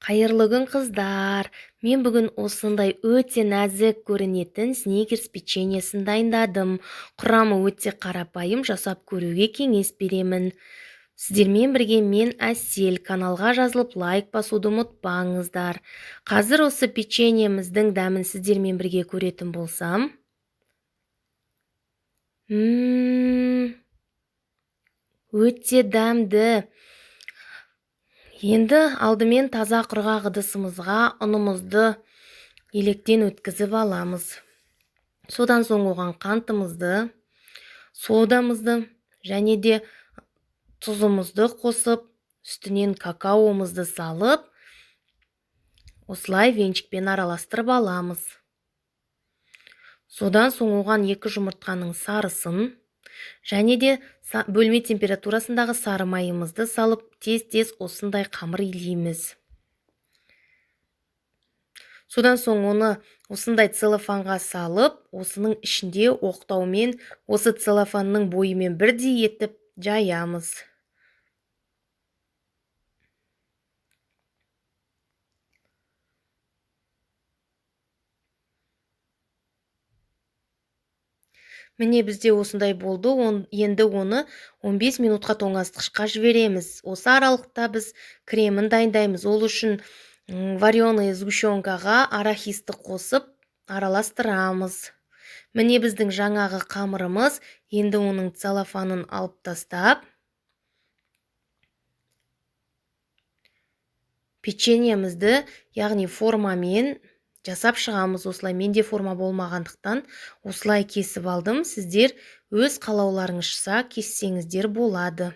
Қайырлы күн қыздар. Мен бүгін осындай өте нәзік көрінетін сникерс печеньесін дайындадым. Құрамы өте қарапайым, жасап көруге кеңес беремін. Сіздермен бірге мен Әсел. Каналға жазылып лайк басуды ұмытпаңыздар. Қазір осы печеньеміздің дәмін сіздермен бірге көретін болсам. Өте дәмді. Енді алдымен таза құрғақ ыдысымызға ұнымызды електен өткізіп аламыз. Содан соң оған қантымызды, содамызды және де тұзымызды қосып, үстінен какаомызды салып, осылай венчикпен араластырып аламыз. Содан соң оған 2 жұмыртқаның сарысын және де бөлме температурасындағы сары майымызды салып, тез-тез осындай қамыр илейміз. Содан соң оны осындай целлофанға салып, осының ішінде оқтаумен осы целлофанның бойымен бірдей етіп жаямыз. Міне бізде осындай болды. Енді оны 15 минутқа тоңазытқышқа жібереміз. Осы аралықта біз кремін дайындаймыз. Ол үшін вареный сгущенкаға арахисті қосып араластырамыз. Міне біздің жаңағы қамырымыз. Енді оның целлофанын алып тастап, печеньемізді, яғни формамен жасап шығамыз. Осылай менде форма болмағандықтан осылай кесіп алдым. Сіздер өз қалауларыңызша кессеңіздер болады.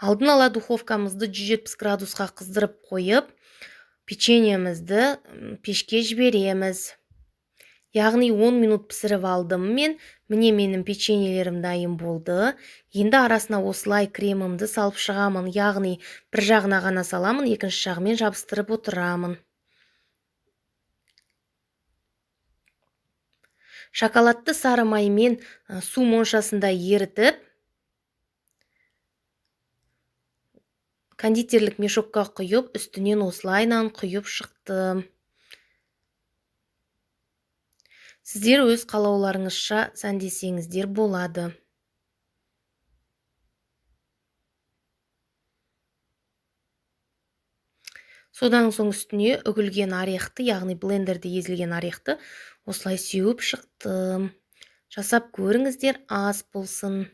Алдын ала духовкамызды 170 градусқа қыздырып қойып, печеньемізді пешке жібереміз. Яғни 10 минут пісіріп алдым мен. Міне менің печеньелерім дайын болды. Енді арасына осылай кремімді салып шығамын. Яғни бір жағына ғана саламын, екінші жағымен жабыстырып отырамын. Шоколадты сары маймен су моншасында ерітіп, кондитерлік мешокқа құйып, үстінен осылайнан құйып шықтым. Сіздер өз қалауларыңызша сәндесеңіздер болады. Содан соң үстіне үгілген орехты, яғни блендерде езілген орехты осылай сеуіп шықтым. Жасап көріңіздер, ас болсын.